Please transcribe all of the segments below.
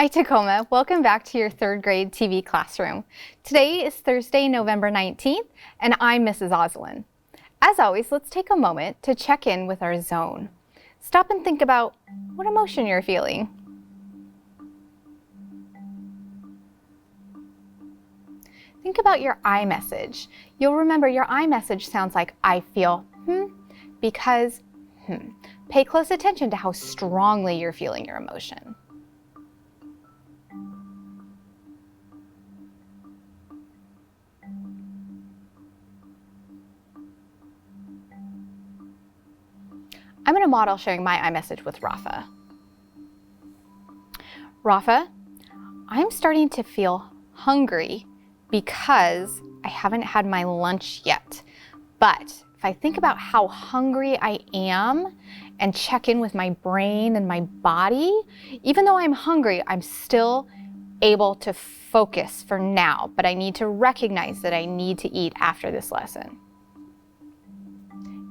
Hi Tacoma, welcome back to your third grade TV classroom. Today is Thursday, November 19th, and I'm Mrs. Oslin. As always, let's take a moment to check in with our zone. Stop and think about what emotion you're feeling. Think about your I message. You'll remember your I message sounds like I feel because Pay close attention to how strongly you're feeling your emotion. I'm going to model sharing my iMessage with Rafa. Rafa, I'm starting to feel hungry because I haven't had my lunch yet. But if I think about how hungry I am and check in with my brain and my body, even though I'm hungry, I'm still able to focus for now, but I need to recognize that I need to eat after this lesson.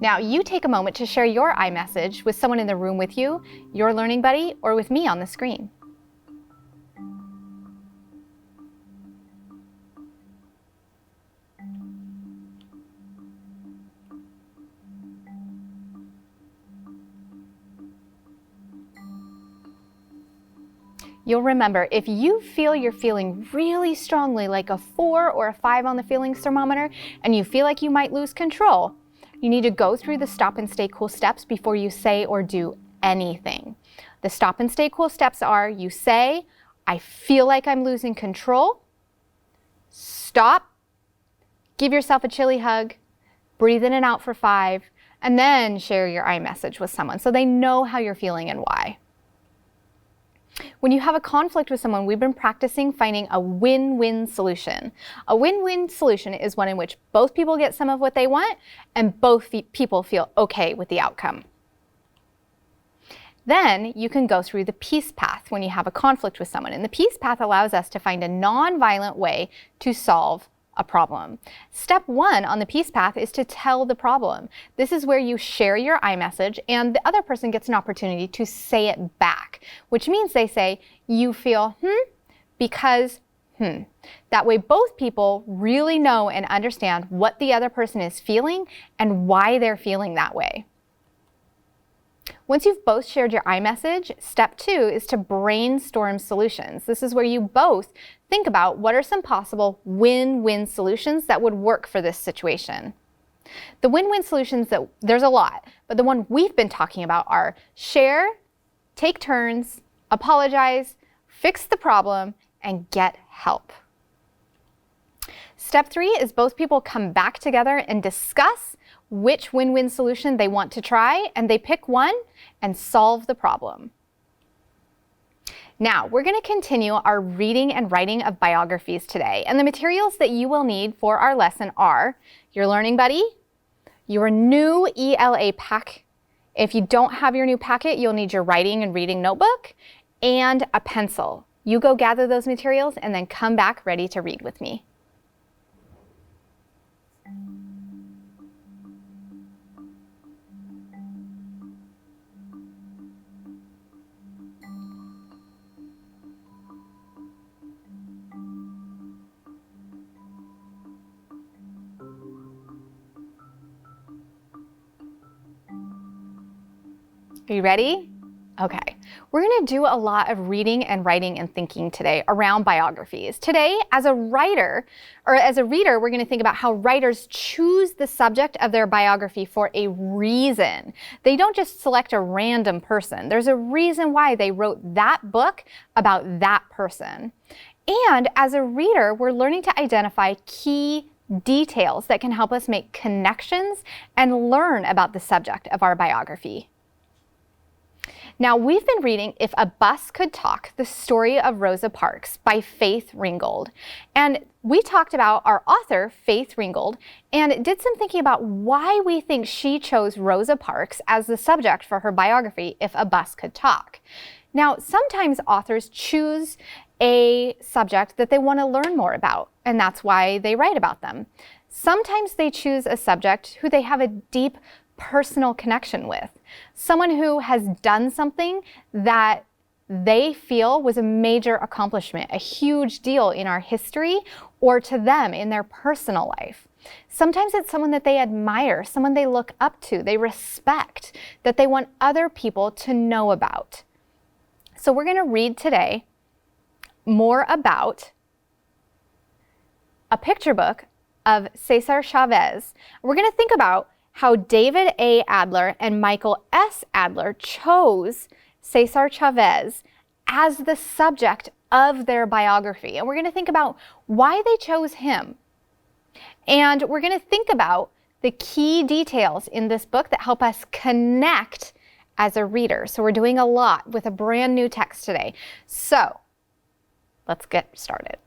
Now, you take a moment to share your iMessage with someone in the room with you, your learning buddy, or with me on the screen. You'll remember, if you feel you're feeling really strongly, like a 4 or a 5 on the feelings thermometer, and you feel like you might lose control, you need to go through the stop and stay cool steps before you say or do anything. The stop and stay cool steps are, you say, I feel like I'm losing control. Stop. Give yourself a chilly hug. Breathe in and out for 5. And then share your iMessage with someone so they know how you're feeling and why. When you have a conflict with someone, we've been practicing finding a win-win solution. A win-win solution is one in which both people get some of what they want and both people feel okay with the outcome. Then you can go through the peace path when you have a conflict with someone. And the peace path allows us to find a non-violent way to solve a problem. Step 1 on the peace path is to tell the problem. This is where you share your iMessage and the other person gets an opportunity to say it back, which means they say, you feel because That way both people really know and understand what the other person is feeling and why they're feeling that way. Once you've both shared your iMessage, step 2 is to brainstorm solutions. This is where you both think about what are some possible win-win solutions that would work for this situation. The win-win solutions, there's a lot, but the one we've been talking about are share, take turns, apologize, fix the problem, and get help. Step 3 is both people come back together and discuss which win-win solution they want to try, and they pick one and solve the problem. Now, we're going to continue our reading and writing of biographies today, and the materials that you will need for our lesson are your learning buddy, your new ELA pack. If you don't have your new packet, you'll need your writing and reading notebook and a pencil. You go gather those materials and then come back ready to read with me. Are you ready? Okay, we're going to do a lot of reading and writing and thinking today around biographies. Today, as a writer, or as a reader, we're going to think about how writers choose the subject of their biography for a reason. They don't just select a random person. There's a reason why they wrote that book about that person. And as a reader, we're learning to identify key details that can help us make connections and learn about the subject of our biography. Now, we've been reading If a Bus Could Talk, the Story of Rosa Parks by Faith Ringgold. And we talked about our author, Faith Ringgold, and did some thinking about why we think she chose Rosa Parks as the subject for her biography, If a Bus Could Talk. Now, sometimes authors choose a subject that they want to learn more about, and that's why they write about them. Sometimes they choose a subject who they have a deep personal connection with. Someone who has done something that they feel was a major accomplishment, a huge deal in our history or to them in their personal life. Sometimes it's someone that they admire, someone they look up to, they respect, that they want other people to know about. So we're going to read today more about a picture book of Cesar Chavez. We're going to think about how David A. Adler and Michael S. Adler chose Cesar Chavez as the subject of their biography. And we're going to think about why they chose him. And we're going to think about the key details in this book that help us connect as a reader. So we're doing a lot with a brand new text today. So let's get started.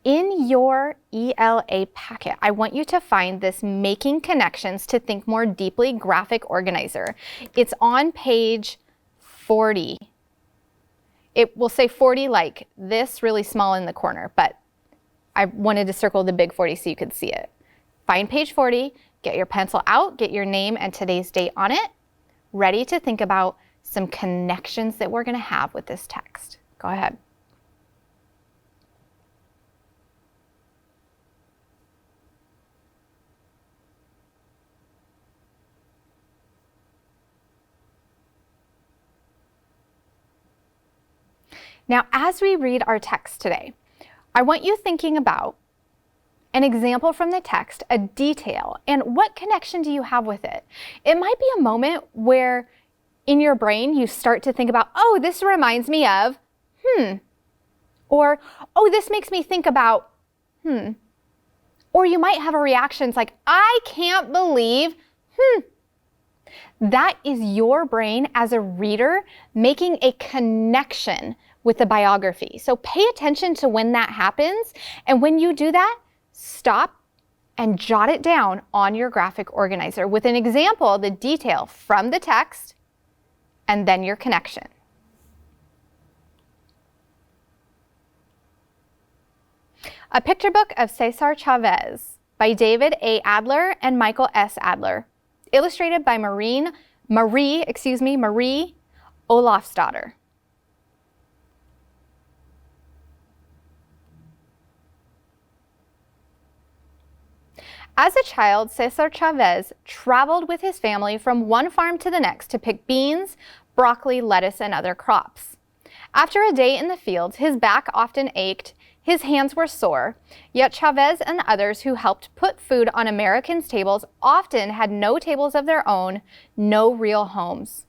In your ELA packet, I want you to find this Making Connections to Think More Deeply graphic organizer. It's on page 40. It will say 40 like this, really small in the corner, but I wanted to circle the big 40 so you could see it. Find page 40, get your pencil out, get your name and today's date on it, ready to think about some connections that we're going to have with this text. Go ahead. Now, as we read our text today, I want you thinking about an example from the text, a detail, and what connection do you have with it? It might be a moment where in your brain you start to think about, oh, this reminds me of, or, oh, this makes me think about, or you might have a reaction like, I can't believe, That is your brain as a reader making a connection with the biography. So pay attention to when that happens. And when you do that, stop and jot it down on your graphic organizer with an example, the detail from the text, and then your connection. A picture book of Cesar Chavez by David A. Adler and Michael S. Adler. Illustrated by Marie Olafsdotter. As a child, Cesar Chavez traveled with his family from one farm to the next to pick beans, broccoli, lettuce, and other crops. After a day in the fields, his back often ached, his hands were sore, yet Chavez and others who helped put food on Americans' tables often had no tables of their own, no real homes.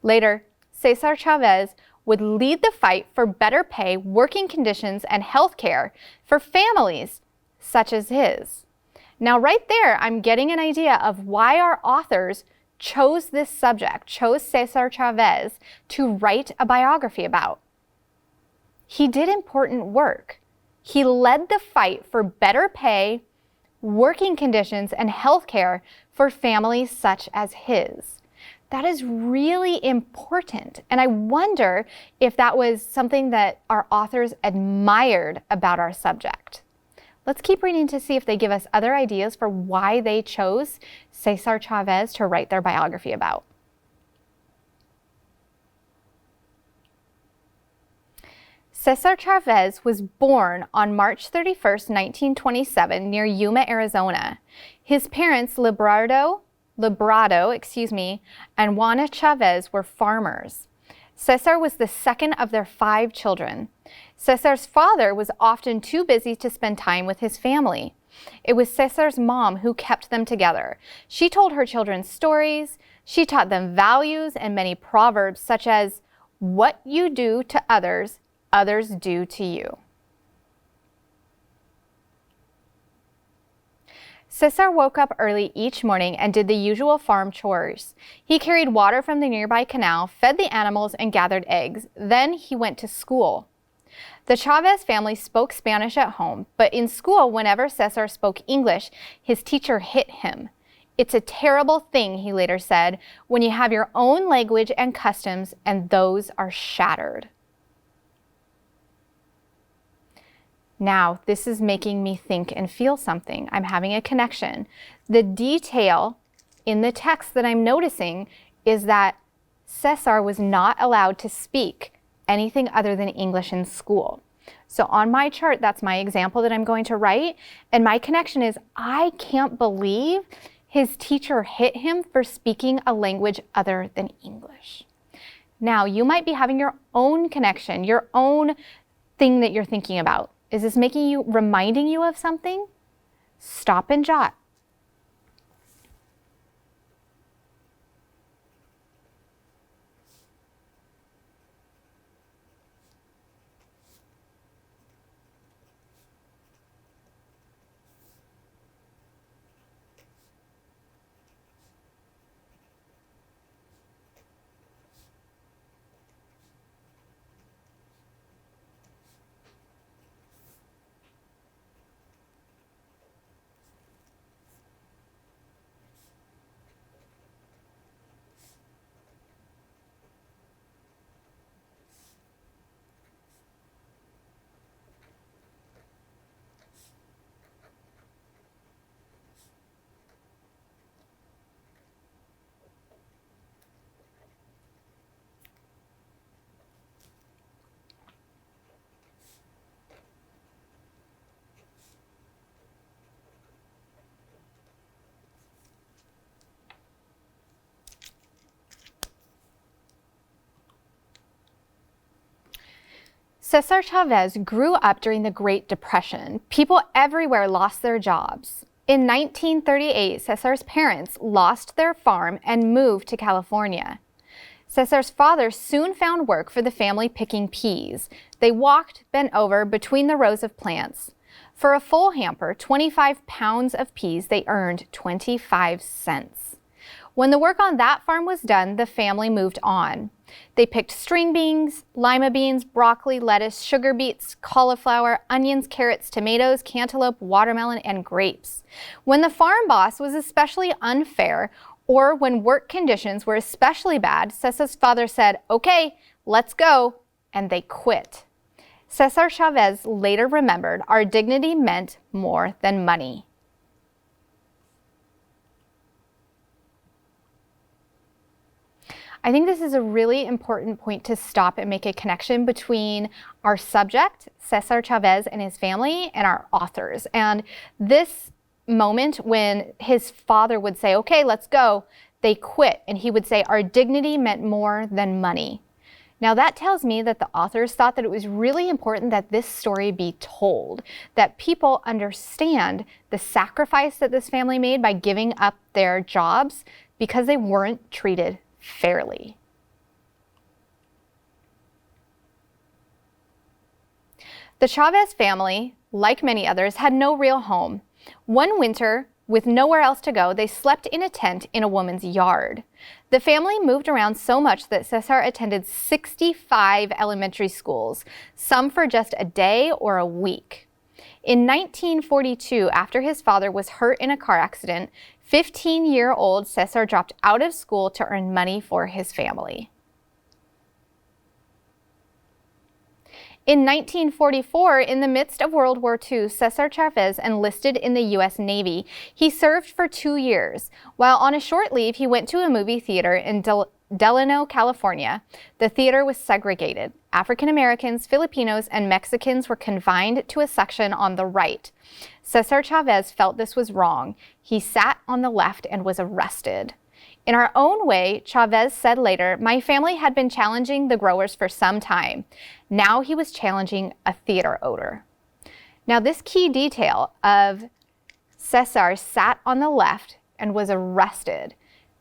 Later, Cesar Chavez would lead the fight for better pay, working conditions, and health care for families such as his. Now, right there, I'm getting an idea of why our authors chose this subject, chose Cesar Chavez to write a biography about. He did important work. He led the fight for better pay, working conditions, and health care for families such as his. That is really important. And I wonder if that was something that our authors admired about our subject. Let's keep reading to see if they give us other ideas for why they chose Cesar Chavez to write their biography about. Cesar Chavez was born on March 31st, 1927, near Yuma, Arizona. His parents, Librado, and Juana Chavez were farmers. Cesar was the second of their 5 children. Cesar's father was often too busy to spend time with his family. It was Cesar's mom who kept them together. She told her children stories. She taught them values and many proverbs such as, "What you do to others, others do to you." Cesar woke up early each morning and did the usual farm chores. He carried water from the nearby canal, fed the animals, and gathered eggs. Then he went to school. The Chavez family spoke Spanish at home, but in school, whenever Cesar spoke English, his teacher hit him. "It's a terrible thing," he later said, "when you have your own language and customs and those are shattered." Now, this is making me think and feel something. I'm having a connection. The detail in the text that I'm noticing is that Cesar was not allowed to speak anything other than English in school. So on my chart, that's my example that I'm going to write. And my connection is, I can't believe his teacher hit him for speaking a language other than English. Now, you might be having your own connection, your own thing that you're thinking about. Is this reminding you of something? Stop and jot. Cesar Chavez grew up during the Great Depression. People everywhere lost their jobs. In 1938, Cesar's parents lost their farm and moved to California. Cesar's father soon found work for the family picking peas. They walked, bent over, between the rows of plants. For a full hamper, 25 pounds of peas, they earned 25 cents. When the work on that farm was done, the family moved on. They picked string beans, lima beans, broccoli, lettuce, sugar beets, cauliflower, onions, carrots, tomatoes, cantaloupe, watermelon, and grapes. When the farm boss was especially unfair, or when work conditions were especially bad, Cesar's father said, "Okay, let's go," and they quit. Cesar Chavez later remembered, our dignity meant more than money. I think this is a really important point to stop and make a connection between our subject, Cesar Chavez and his family, and our authors. And this moment when his father would say, "Okay, let's go," they quit. And he would say, "Our dignity meant more than money." Now that tells me that the authors thought that it was really important that this story be told, that people understand the sacrifice that this family made by giving up their jobs because they weren't treated fairly. The Chavez family, like many others, had no real home. One winter, with nowhere else to go, they slept in a tent in a woman's yard. The family moved around so much that Cesar attended 65 elementary schools, some for just a day or a week. In 1942, after his father was hurt in a car accident, 15-year-old Cesar dropped out of school to earn money for his family. In 1944, in the midst of World War II, Cesar Chavez enlisted in the U.S. Navy. He served for 2 years. While on a short leave, he went to a movie theater in Delano, California. The theater was segregated. African Americans, Filipinos, and Mexicans were confined to a section on the right. Cesar Chavez felt this was wrong. He sat on the left and was arrested. In our own way, Chavez said later, "My family had been challenging the growers for some time. Now he was challenging a theater odor." Now this key detail of Cesar sat on the left and was arrested.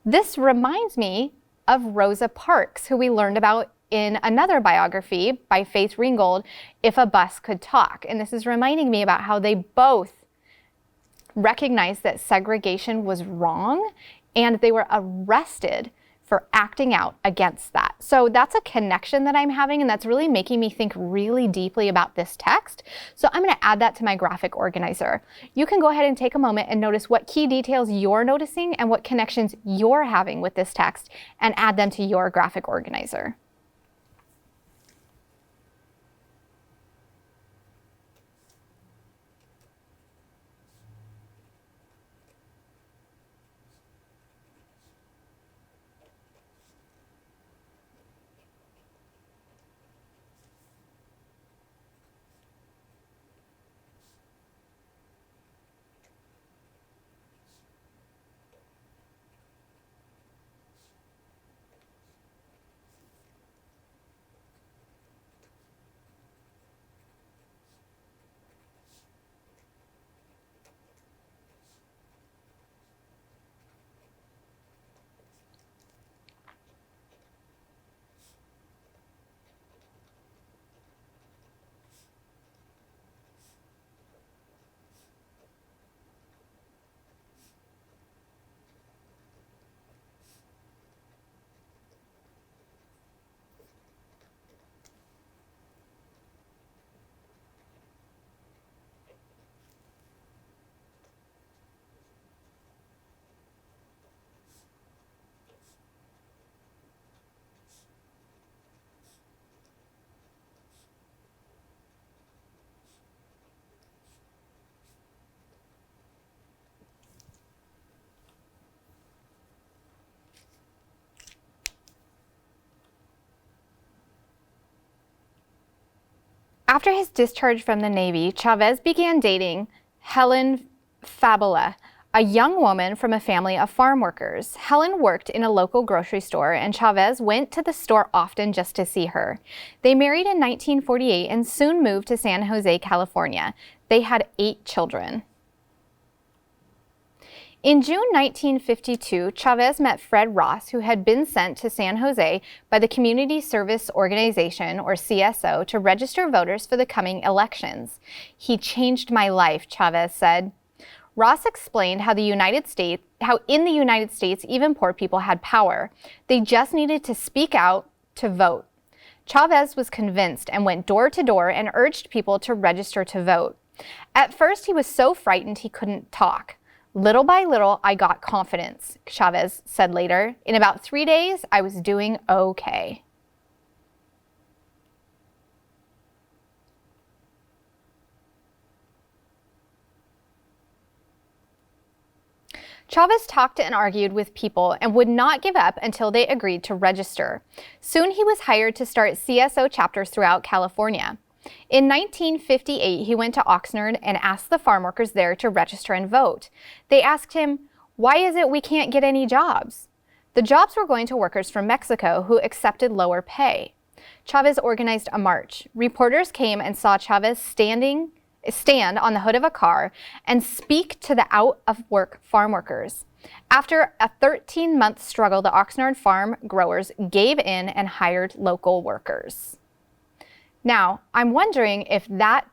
This reminds me of Rosa Parks, who we learned about in another biography by Faith Ringgold, If a Bus Could Talk. And this is reminding me about how they both recognized that segregation was wrong and they were arrested for acting out against that. So that's a connection that I'm having, and that's really making me think really deeply about this text. So I'm going to add that to my graphic organizer. You can go ahead and take a moment and notice what key details you're noticing and what connections you're having with this text and add them to your graphic organizer. After his discharge from the Navy, Chavez began dating Helen Fabula, a young woman from a family of farm workers. Helen worked in a local grocery store, and Chavez went to the store often just to see her. They married in 1948 and soon moved to San Jose, California. They had 8 children. In June 1952, Chavez met Fred Ross, who had been sent to San Jose by the Community Service Organization, or CSO, to register voters for the coming elections. "He changed my life," Chavez said. Ross explained how in the United States, even poor people had power. They just needed to speak out to vote. Chavez was convinced and went door to door and urged people to register to vote. At first, he was so frightened he couldn't talk. "Little by little, I got confidence," Chavez said later. "In about 3 days, I was doing okay." Chavez talked and argued with people and would not give up until they agreed to register. Soon he was hired to start CSO chapters throughout California. In 1958, he went to Oxnard and asked the farm workers there to register and vote. They asked him, "Why is it we can't get any jobs?" The jobs were going to workers from Mexico who accepted lower pay. Chavez organized a march. Reporters came and saw Chavez stand on the hood of a car and speak to the out-of-work farm workers. After a 13-month struggle, the Oxnard farm growers gave in and hired local workers. Now, I'm wondering if that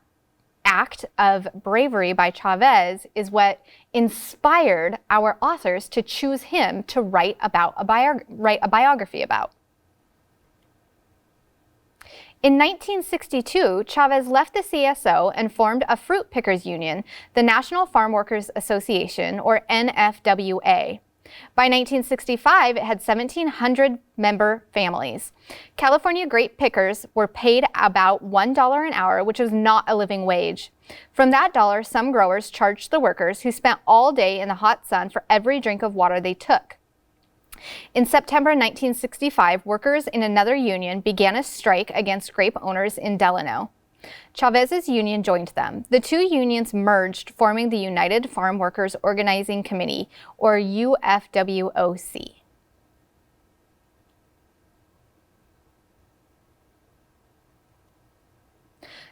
act of bravery by Chavez is what inspired our authors to choose him to write a biography about. In 1962, Chavez left the CSO and formed a fruit pickers union, the National Farm Workers Association, or NFWA. By 1965, it had 1,700 member families. California grape pickers were paid about $1 an hour, which was not a living wage. From that dollar, some growers charged the workers, who spent all day in the hot sun, for every drink of water they took. In September 1965, workers in another union began a strike against grape owners in Delano. Chavez's union joined them. The two unions merged, forming the United Farm Workers Organizing Committee, or UFWOC.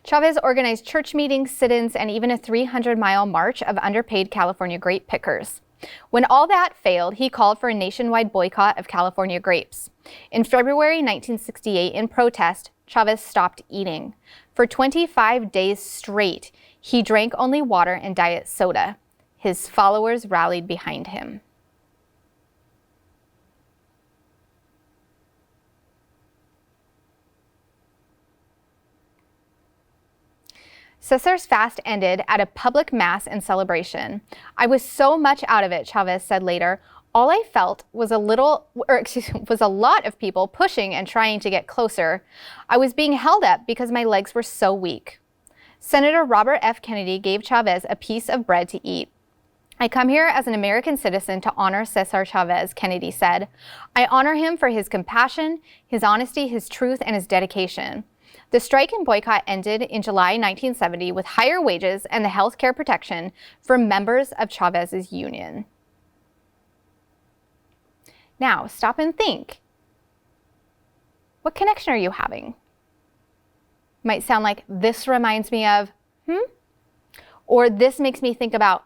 Chavez organized church meetings, sit-ins, and even a 300-mile march of underpaid Chavez grape pickers. When all that failed, he called for a nationwide boycott of California grapes. In February 1968, in protest, Chavez stopped eating. For 25 days straight, he drank only water and diet soda. His followers rallied behind him. Cesar's fast ended at a public mass and celebration. "I was so much out of it," Chavez said later. "All I felt was a lot of people pushing and trying to get closer. I was being held up because my legs were so weak." Senator Robert F. Kennedy gave Chavez a piece of bread to eat. "I come here as an American citizen to honor Cesar Chavez," Kennedy said. "I honor him for his compassion, his honesty, his truth, and his dedication." The strike and boycott ended in July 1970 with higher wages and the health care protection for members of Chavez's union. Now, stop and think. What connection are you having? Might sound like, "This reminds me of, or "This makes me think about,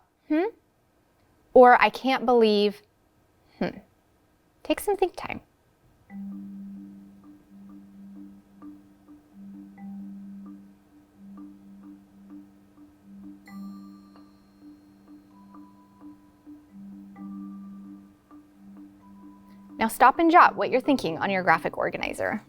or "I can't believe, Take some think time. Now stop and jot what you're thinking on your graphic organizer.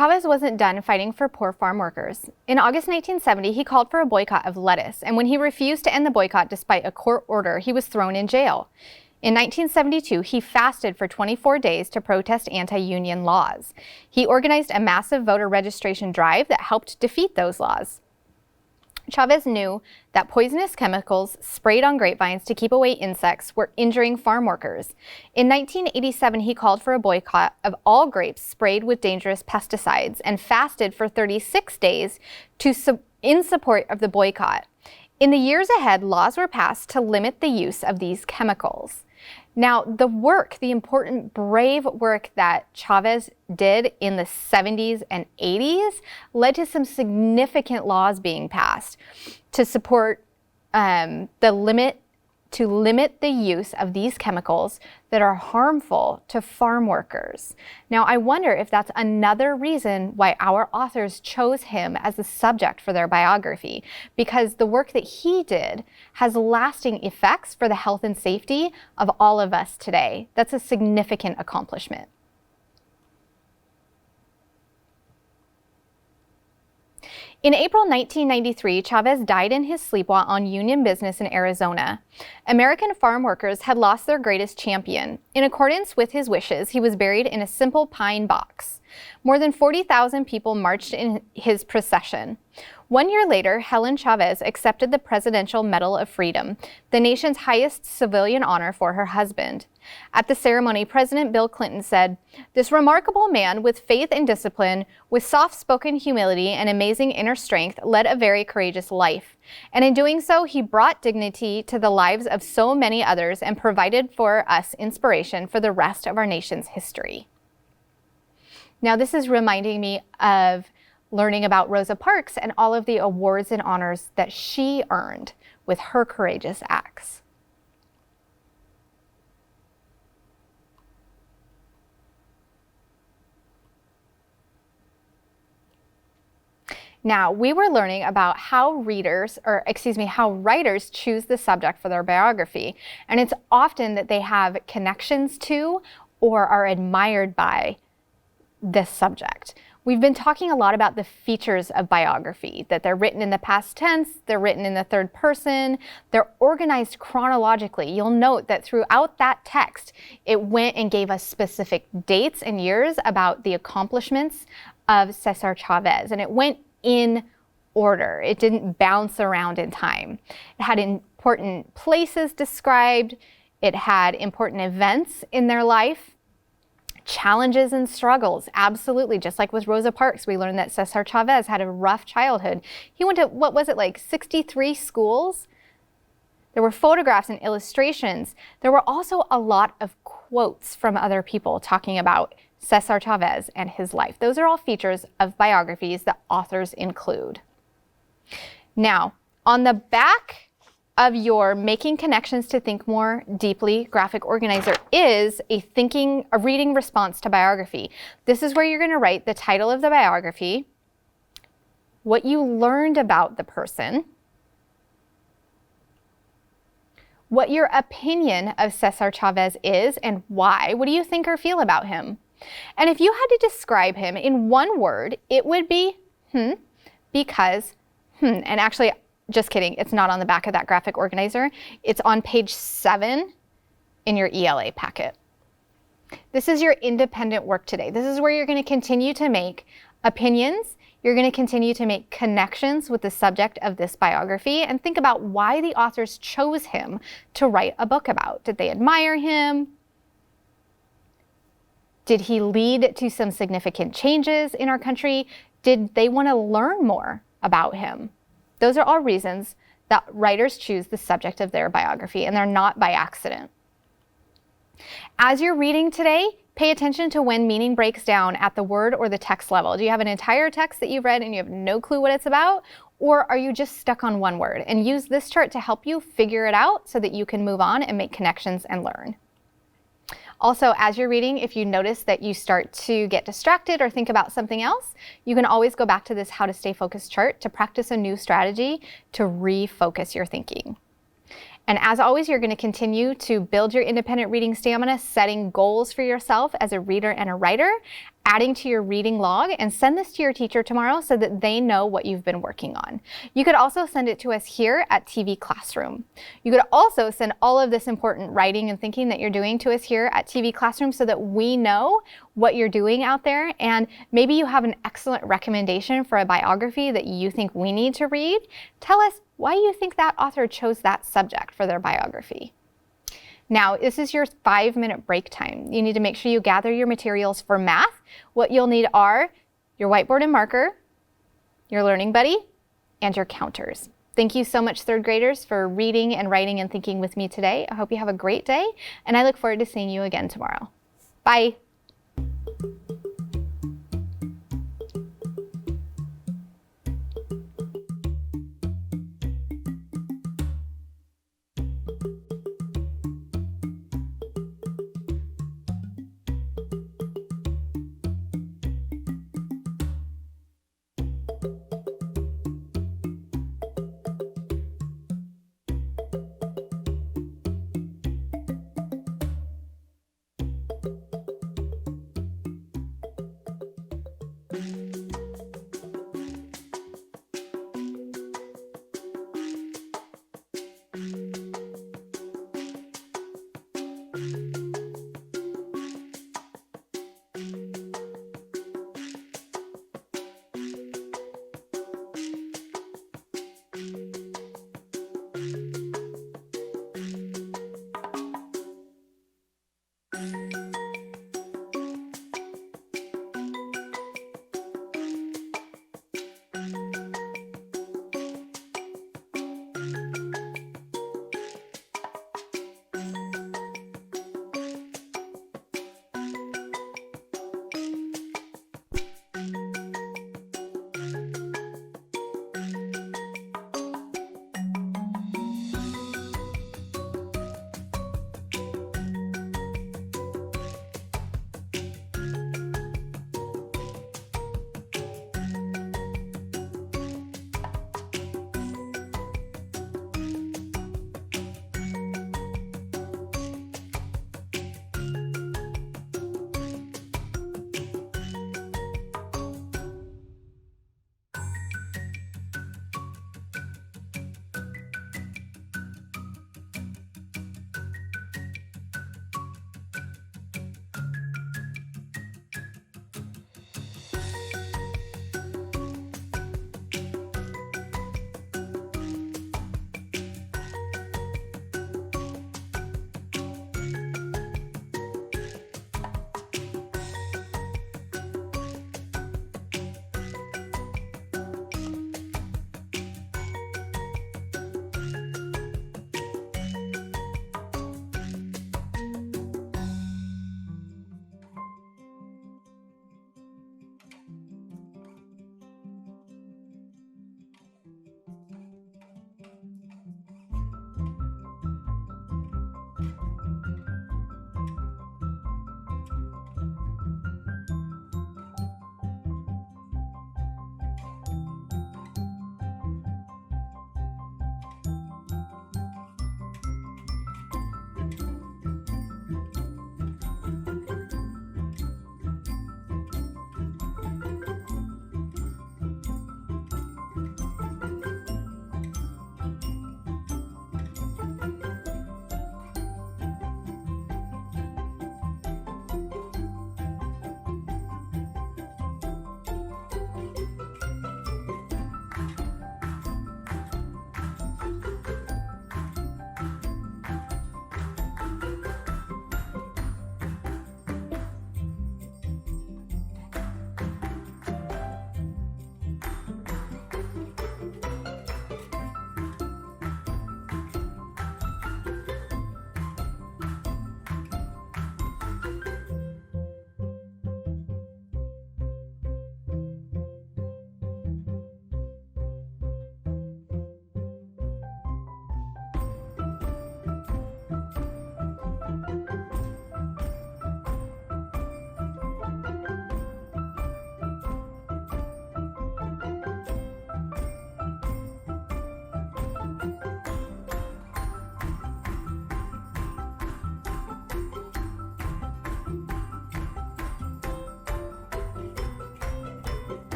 Chavez wasn't done fighting for poor farm workers. In August 1970, he called for a boycott of lettuce, and when he refused to end the boycott despite a court order, he was thrown in jail. In 1972, he fasted for 24 days to protest anti-union laws. He organized a massive voter registration drive that helped defeat those laws. Chavez knew that poisonous chemicals sprayed on grapevines to keep away insects were injuring farm workers. In 1987, he called for a boycott of all grapes sprayed with dangerous pesticides and fasted for 36 days in support of the boycott. In the years ahead, laws were passed to limit the use of these chemicals. Now, the important, brave work that Chavez did in the 70s and 80s led to some significant laws being passed to support limit the use of these chemicals that are harmful to farm workers. Now, I wonder if that's another reason why our authors chose him as the subject for their biography, because the work that he did has lasting effects for the health and safety of all of us today. That's a significant accomplishment. In April 1993, Chavez died in his sleep while on union business in Arizona. American farm workers had lost their greatest champion. In accordance with his wishes, he was buried in a simple pine box. More than 40,000 people marched in his procession. 1 year later, Helen Chavez accepted the Presidential Medal of Freedom, the nation's highest civilian honor for her husband. At the ceremony, President Bill Clinton said, "This remarkable man with faith and discipline, with soft-spoken humility and amazing inner strength, led a very courageous life. And in doing so, he brought dignity to the lives of so many others and provided for us inspiration for the rest of our nation's history." Now, this is reminding me of learning about Rosa Parks and all of the awards and honors that she earned with her courageous acts. Now, we were learning about how writers choose the subject for their biography. And it's often that they have connections to or are admired by this subject. We've been talking a lot about the features of biography, that they're written in the past tense, they're written in the third person, they're organized chronologically. You'll note that throughout that text, it went and gave us specific dates and years about the accomplishments of Cesar Chavez, and it went in order. It didn't bounce around in time. It had important places described, it had important events in their life, challenges and struggles, absolutely. Just like with Rosa Parks, we learned that Cesar Chavez had a rough childhood. He went to, 63 schools? There were photographs and illustrations. There were also a lot of quotes from other people talking about Cesar Chavez and his life. Those are all features of biographies that authors include. Now, on the back of your Making Connections to Think More Deeply graphic organizer is a reading response to biography. This is where you're going to write the title of the biography, what you learned about the person, what your opinion of Cesar Chavez is and why. What do you think or feel about him? And if you had to describe him in one word, it would be because, and actually, just kidding, it's not on the back of that graphic organizer. It's on page 7 in your ELA packet. This is your independent work today. This is where you're going to continue to make opinions. You're going to continue to make connections with the subject of this biography and think about why the authors chose him to write a book about. Did they admire him? Did he lead to some significant changes in our country? Did they want to learn more about him? Those are all reasons that writers choose the subject of their biography, and they're not by accident. As you're reading today, pay attention to when meaning breaks down at the word or the text level. Do you have an entire text that you've read and you have no clue what it's about? Or are you just stuck on one word? And use this chart to help you figure it out so that you can move on and make connections and learn. Also, as you're reading, if you notice that you start to get distracted or think about something else, you can always go back to this How to Stay Focused chart to practice a new strategy to refocus your thinking. And as always, you're going to continue to build your independent reading stamina, setting goals for yourself as a reader and a writer, adding to your reading log, and send this to your teacher tomorrow so that they know what you've been working on. You could also send it to us here at TV Classroom. You could also send all of this important writing and thinking that you're doing to us here at TV Classroom so that we know what you're doing out there, and maybe you have an excellent recommendation for a biography that you think we need to read. Tell us why you think that author chose that subject for their biography. Now, this is your 5-minute break time. You need to make sure you gather your materials for math. What you'll need are your whiteboard and marker, your learning buddy, and your counters. Thank you so much, third graders, for reading and writing and thinking with me today. I hope you have a great day, and I look forward to seeing you again tomorrow. Bye.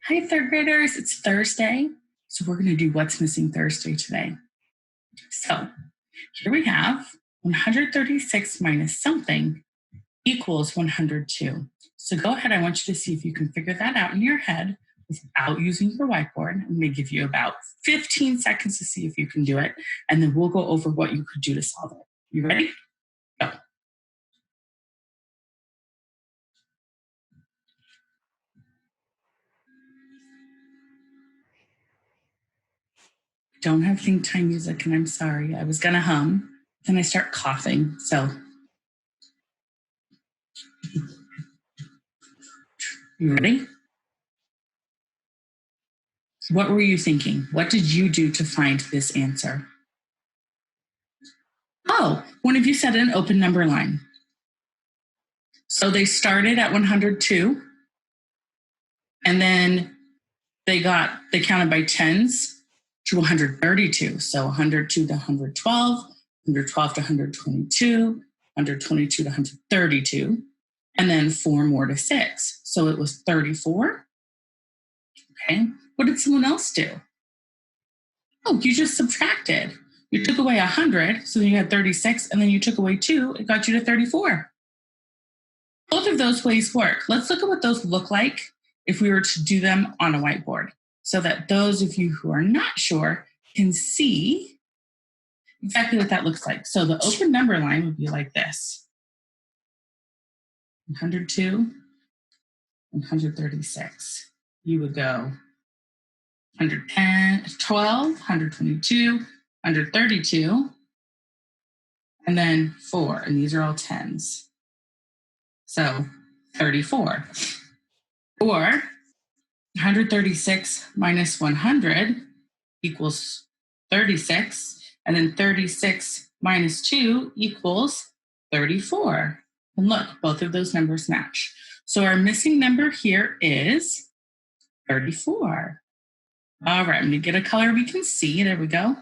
Hi, third graders. It's Thursday. So we're going to do What's Missing Thursday today. So here we have 136 minus something equals 102. So go ahead. I want you to see if you can figure that out in your head without using your whiteboard. I'm going to give you about 15 seconds to see if you can do it. And then we'll go over what you could do to solve it. You ready? Go. Don't have think time music, and I'm sorry. I was going to hum. Then I start coughing. So you ready? What were you thinking? What did you do to find this answer? Oh, one of you said an open number line. So they started at 102, and then they counted by tens to 132. So 102 to 112, 112 to 122, 122 to 132, and then 4 more to 6. So it was 34. Okay. What did someone else do? Oh, you just subtracted. You took away 100, so then you had 36, and then you took away 2, it got you to 34. Both of those ways work. Let's look at what those look like if we were to do them on a whiteboard, so that those of you who are not sure can see exactly what that looks like. So the open number line would be like this: 102 and 136. You would go 110, 12, 122, 132, and then 4. And these are all tens. So 34. Or 136 minus 100 equals 36. And then 36 minus 2 equals 34. And look, both of those numbers match. So our missing number here is 34. All right, I'm going to get a color we can see. There we go.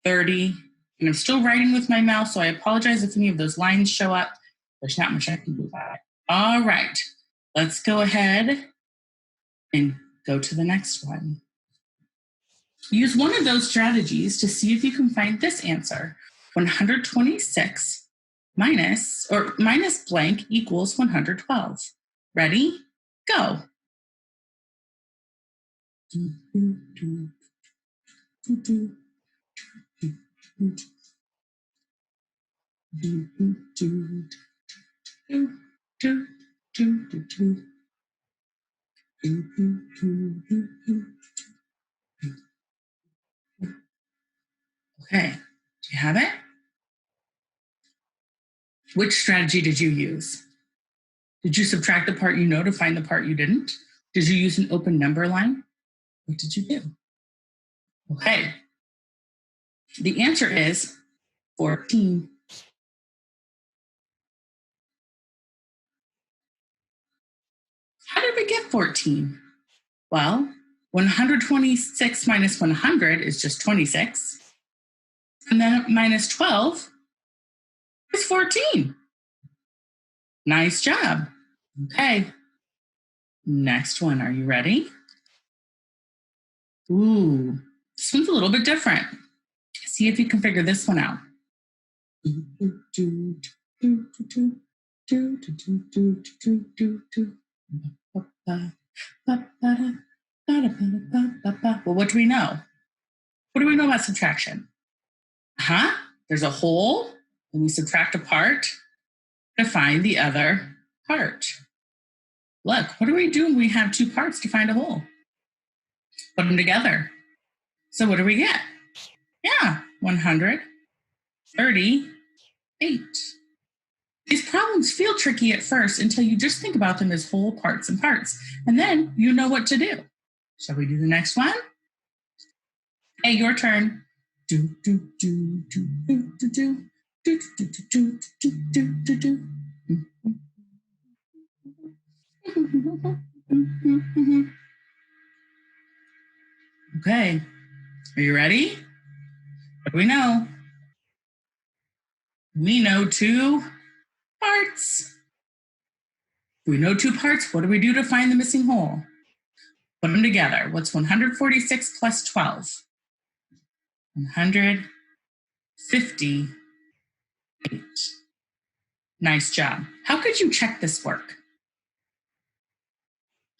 30. And I'm still writing with my mouse, so I apologize if any of those lines show up. There's not much I can do about it. All right, let's go ahead and go to the next one. Use one of those strategies to see if you can find this answer. 126 minus blank equals 112. Ready? Go. Okay, do you have it? Which strategy did you use? Did you subtract the part you know to find the part you didn't? Did you use an open number line? What did you do? Okay, the answer is 14. How did we get 14? Well, 126 minus 100 is just 26. And then minus 12 is 14. Nice job. Okay. Next one. Are you ready? Ooh, this one's a little bit different. See if you can figure this one out. Well, what do we know? What do we know about subtraction? There's a whole, and we subtract a part to find the other part. Look, what do we do when we have two parts to find a whole? Put them together. So what do we get? Yeah, 138. These problems feel tricky at first until you just think about them as whole parts and parts, and then you know what to do. Shall we do the next one? Hey, your turn. Do, do, do, do, do, do, do. Do, do, do, do, do, do, do, do. Okay, are you ready? What do we know? We know two parts. We know two parts. What do we do to find the missing whole? Put them together. What's 146 plus 12? 158. Nice job. How could you check this work?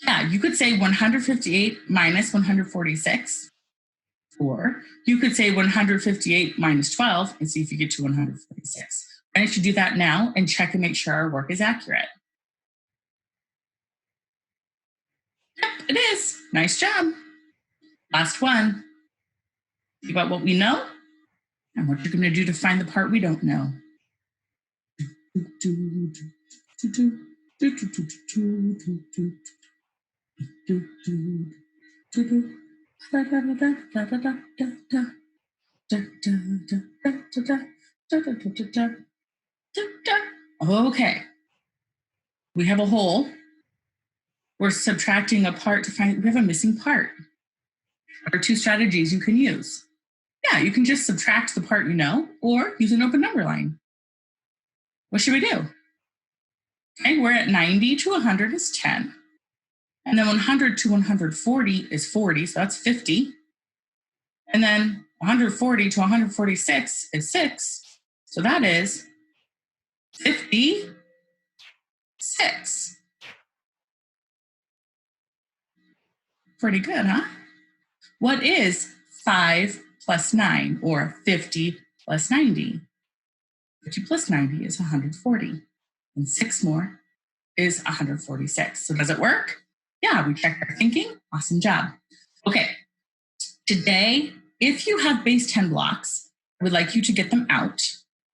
Yeah, you could say 158 minus 146. Or you could say 158 minus 12 and see if you get to 146. Why don't you do that now and check and make sure our work is accurate? Yep, it is. Nice job. Last one. Think about what we know and what you're going to do to find the part we don't know. Okay. We have a whole. We're subtracting a part to find we have a missing part. There are two strategies you can use. Yeah, you can just subtract the part you know or use an open number line. What should we do? Okay, we're at 90 to 100 is 10. And then 100 to 140 is 40, so that's 50. And then 140 to 146 is 6, so that is 56. Pretty good, huh? What is 5 plus 9 or 50 plus 90? 50 plus 90 is 140. And 6 more is 146. So does it work? Yeah, we checked our thinking. Awesome job. Okay, today, if you have base 10 blocks, I would like you to get them out.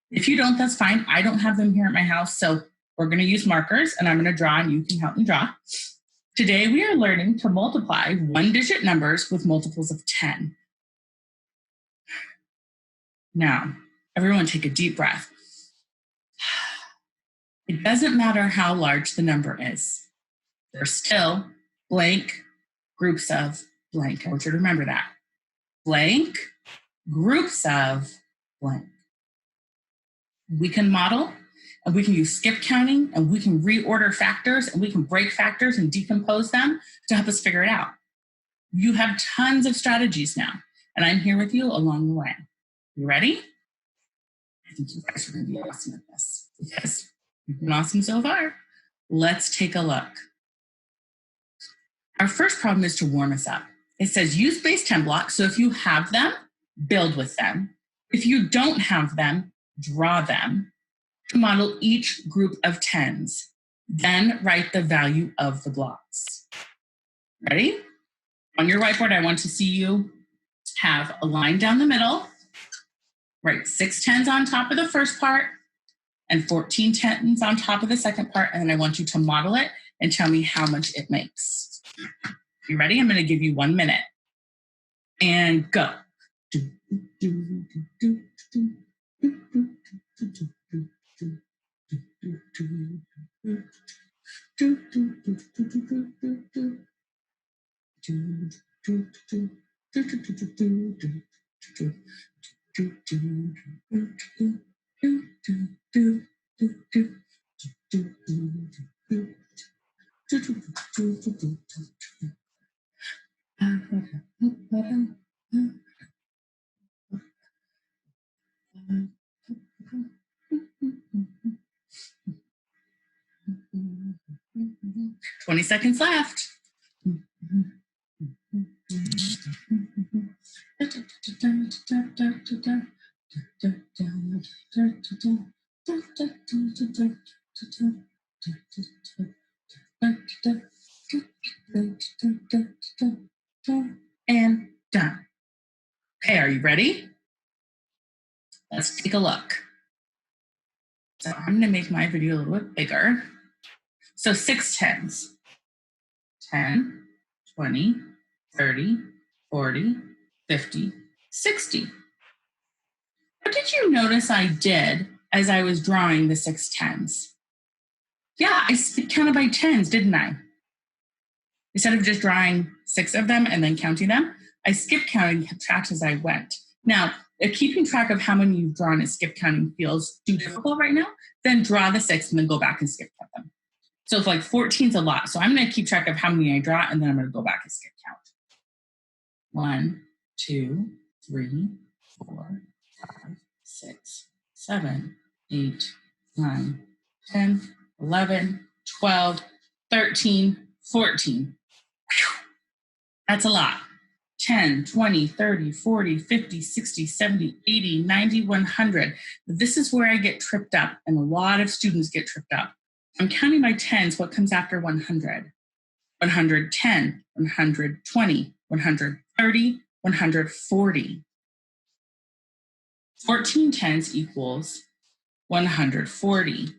If you don't, that's fine. I don't have them here at my house, so we're going to use markers, and I'm going to draw, and you can help me draw. Today, we are learning to multiply one-digit numbers with multiples of 10. Now, everyone take a deep breath. It doesn't matter how large the number is. There's still blank groups of blank. I want you to remember that. Blank groups of blank. We can model, and we can use skip counting, and we can reorder factors, and we can break factors and decompose them to help us figure it out. You have tons of strategies now, and I'm here with you along the way. You ready? I think you guys are going to be awesome at this because you've been awesome so far. Let's take a look. Our first problem is to warm us up. It says use base 10 blocks, so if you have them, build with them. If you don't have them, draw them to model each group of tens. Then write the value of the blocks. Ready? On your whiteboard, I want to see you have a line down the middle, write 6 tens on top of the first part and 14 tens on top of the second part, and then I want you to model it and tell me how much it makes. You ready? I'm going to give you 1 minute. And go. "20 seconds left. And done. Okay, are you ready? Let's take a look. So I'm going to make my video a little bit bigger. So 6 tens. 10, 20, 30, 40, 50, 60. What did you notice I did as I was drawing the 6 tens? Yeah, I counted by tens, didn't I? Instead of just drawing 6 of them and then counting them, I skipped counting, kept track as I went. Now, if keeping track of how many you've drawn and skip counting feels too difficult right now, then draw the 6 and then go back and skip count them. So if like 14 is a lot, so I'm going to keep track of how many I draw, and then I'm going to go back and skip count. 1, 2, 3, 4, 5, 6, 7, 8, 9, 10, 11, 12, 13, 14. That's a lot. 10, 20, 30, 40, 50, 60, 70, 80, 90, 100. This is where I get tripped up, and a lot of students get tripped up. I'm counting by tens. What comes after 100? 110, 120, 130, 140. 14 tens equals 140.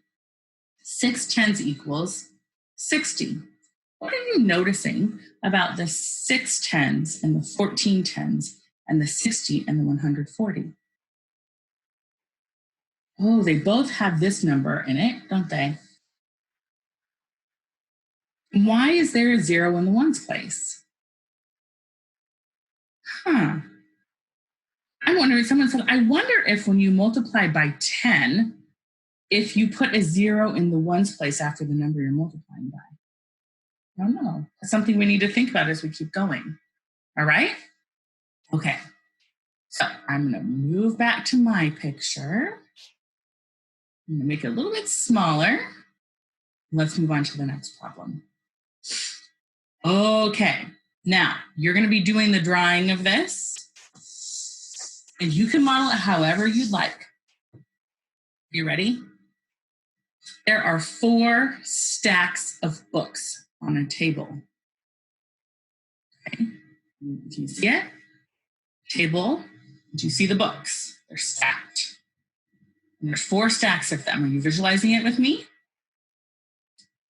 6 tens equals 60. What are you noticing about the 6 tens and the 14 tens and the 60 and the 140? Oh, they both have this number in it, don't they? Why is there a 0 in the ones place? I'm wondering, someone said, I wonder if when you multiply by 10, if you put a 0 in the ones place after the number you're multiplying by. I don't know. That's something we need to think about as we keep going. All right? Okay. So I'm going to move back to my picture. I'm going to make it a little bit smaller. Let's move on to the next problem. Okay. Now, you're going to be doing the drawing of this. And you can model it however you'd like. You ready? There are 4 stacks of books on a table. Okay. Do you see it? Table. Do you see the books? They're stacked. And there's 4 stacks of them. Are you visualizing it with me?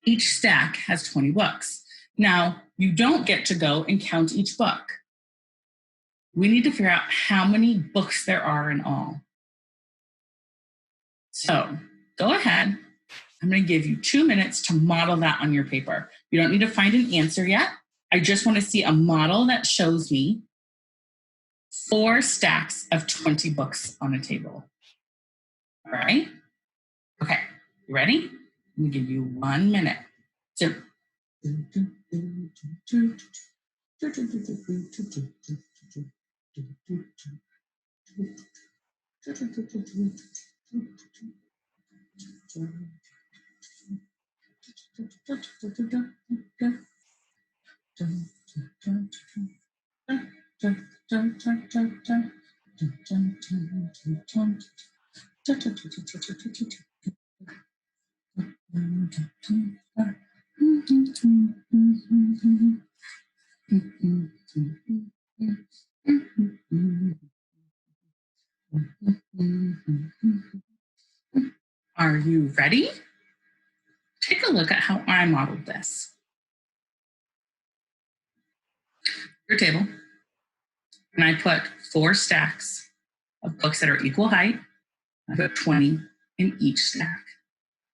Each stack has 20 books. Now, you don't get to go and count each book. We need to figure out how many books there are in all. So, go ahead. I'm going to give you 2 minutes to model that on your paper. You don't need to find an answer yet. I just want to see a model that shows me 4 stacks of 20 books on a table. All right? Okay, you ready? I'm going to give you 1 minute. So, are you ready? Take a look at how I modeled this. Your table, and I put 4 stacks of books that are equal height. I put 20 in each stack.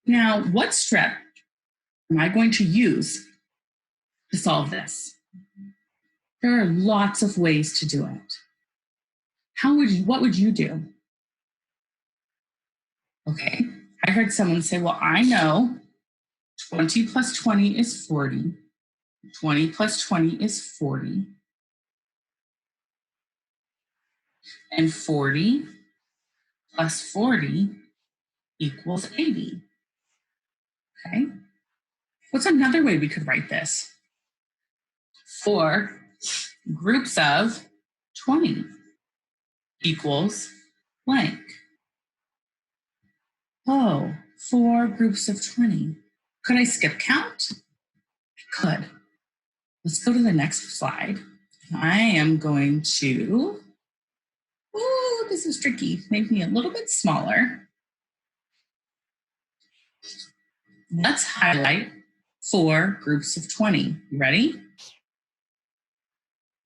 Now, what strip am I going to use to solve this? There are lots of ways to do it. What would you do? Okay, I heard someone say, well, I know 20 plus 20 is 40. 20 plus 20 is 40. And 40 plus 40 equals 80. Okay, what's another way we could write this? 4 groups of 20 equals blank. Oh, 4 groups of 20. Could I skip count? I could. Let's go to the next slide. I am going to, this is tricky, make me a little bit smaller. Let's highlight 4 groups of 20. You ready?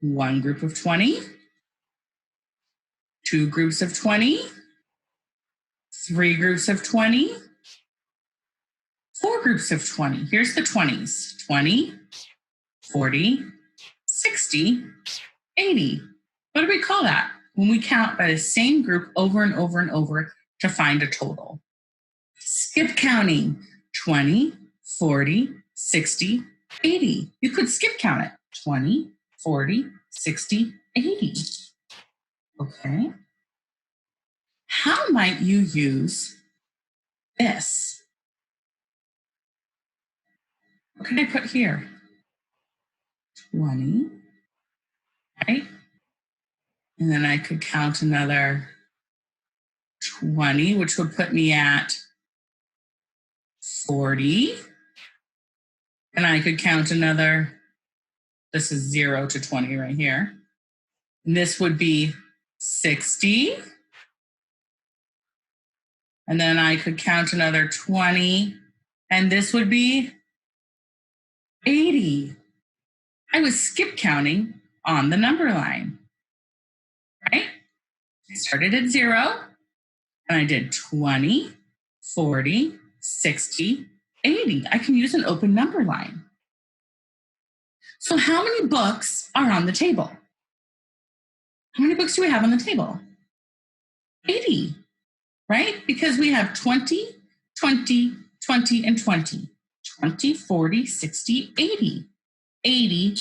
1 group of 20, 2 groups of 20, 3 groups of 20, 4 groups of 20. Here's the 20s. 20, 40, 60, 80. What do we call that? When we count by the same group over and over and over to find a total. Skip counting. 20, 40, 60, 80. You could skip count it. 20, 40, 60, 80. Okay. How might you use this? What can I put here? 20, right? And then I could count another 20, which would put me at 40. And I could count another, this is 0 to 20 right here. And this would be 60. And then I could count another 20. And this would be 80. I was skip counting on the number line, right? I started at 0 and I did 20, 40, 60, 80. I can use an open number line. So how many books are on the table? How many books do we have on the table? 80, right? Because we have 20, 20, 20, and 20. 20, 40, 60, 80. 80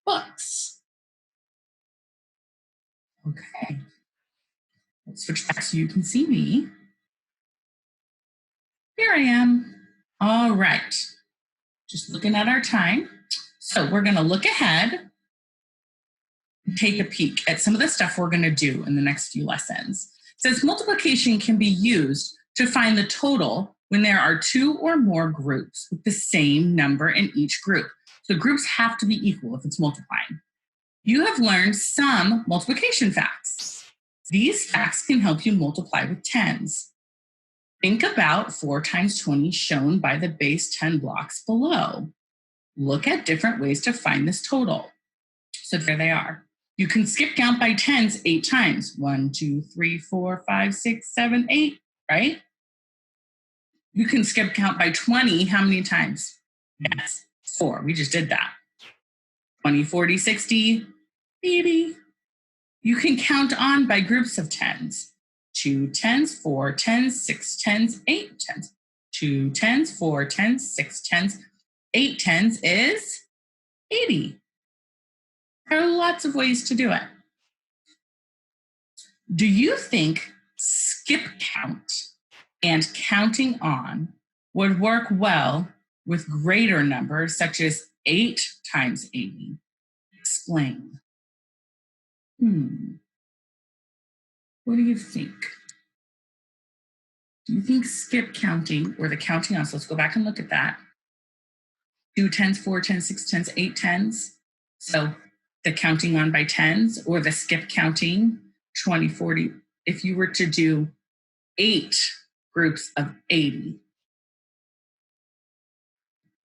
books. Okay. Let's switch back so you can see me. Here I am. All right. Just looking at our time. So we're going to look ahead and take a peek at some of the stuff we're going to do in the next few lessons. It says multiplication can be used to find the total when there are two or more groups with the same number in each group. So groups have to be equal if it's multiplying. You have learned some multiplication facts. These facts can help you multiply with tens. Think about 4 times 20 shown by the base 10 blocks below. Look at different ways to find this total. So there they are. You can skip count by tens 8 times. 1, 2, 3, 4, 5, 6, 7, 8, right? You can skip count by 20 how many times? Yes, 4. We just did that. 20, 40, 60, 80. You can count on by groups of tens. 2 tens, 4 tens, 6 tens, 8 tens. 2 tens, 4 tens, 6 tens, 8 tens is 80. There are lots of ways to do it. Do you think skip count and counting on would work well with greater numbers such as 8 times 80? Explain. What do you think? Do you think skip counting or the counting on, so let's go back and look at that. 2 tens, 4 tens, 6 tens, 8 tens. So the counting on by tens or the skip counting 20, 40. If you were to do 8 groups of 80,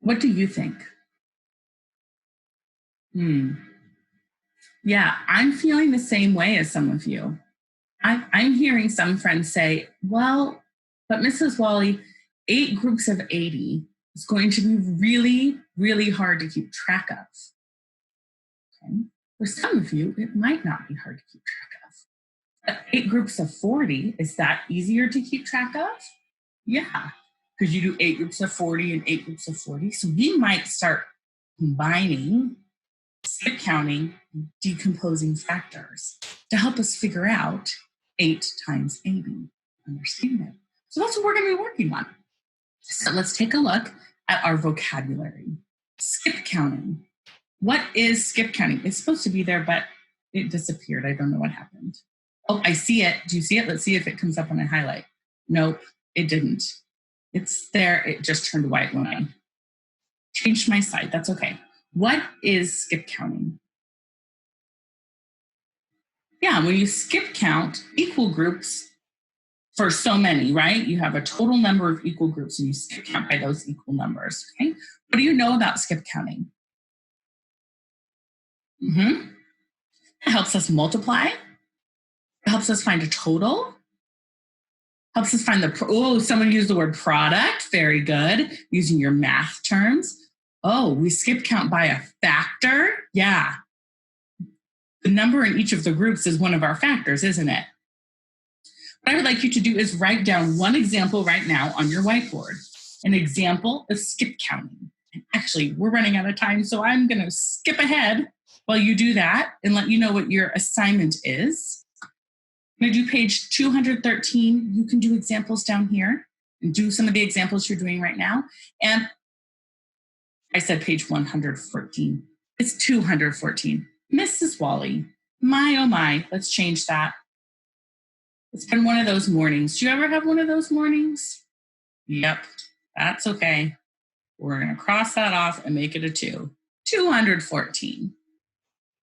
what do you think? Yeah, I'm feeling the same way as some of you. I'm hearing some friends say, well, but Mrs. Wally, 8 groups of 80 is going to be really, really hard to keep track of. Okay. For some of you, it might not be hard to keep track of. But 8 groups of 40, is that easier to keep track of? Yeah, because you do 8 groups of 40 and 8 groups of 40. So we might start combining, skip counting, decomposing factors to help us figure out 8 times 80. Understand it? So that's what we're going to be working on. So let's take a look at our vocabulary. Skip counting. What is skip counting? It's supposed to be there, but it disappeared. I don't know what happened. Oh, I see it. Do you see it? Let's see if it comes up when I highlight. Nope, it didn't. It's there. It just turned white when I changed my site. That's okay. What is skip counting? Yeah, when you skip count equal groups for so many, right? You have a total number of equal groups and you skip count by those equal numbers, okay? What do you know about skip counting? It helps us multiply. It helps us find a total. Helps us find someone used the word product. Very good. Using your math terms. Oh, we skip count by a factor. Yeah. The number in each of the groups is one of our factors, isn't it? What I would like you to do is write down one example right now on your whiteboard. an example of skip counting. And actually, we're running out of time, so I'm going to skip ahead while you do that and let you know what your assignment is. I'm going to do page 213. You can do examples down here and do some of the examples you're doing right now. And I said page 114. It's 214. Mrs. Wally, my oh my, let's change that. It's been one of those mornings. Do you ever have one of those mornings? Yep, that's okay. We're going to cross that off and make it a 2. 214.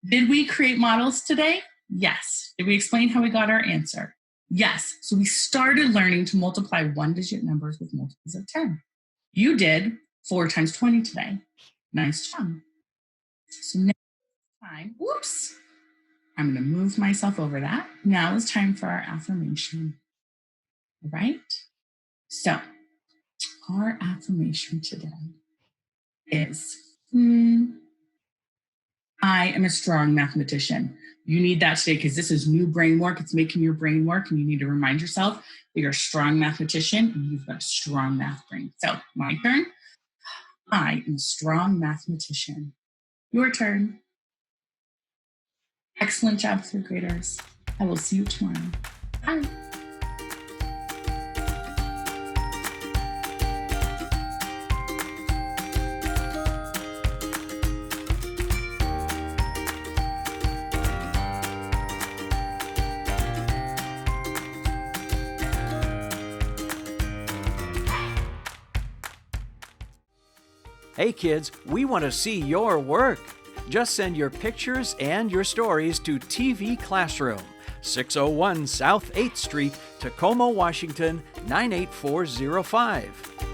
Did we create models today? Yes. Did we explain how we got our answer? Yes. So we started learning to multiply one-digit numbers with multiples of 10. You did 4 times 20 today. Nice job. So next time, whoops, I'm going to move myself over that. Now is time for our affirmation. All right? So our affirmation today is, I am a strong mathematician. You need that today because this is new brain work. It's making your brain work, and you need to remind yourself that you're a strong mathematician and you've got a strong math brain. So my turn. I am a strong mathematician. Your turn. Excellent job, third graders. I will see you tomorrow. Bye. Hey kids, we want to see your work. Just send your pictures and your stories to TV Classroom, 601 South 8th Street, Tacoma, Washington, 98405.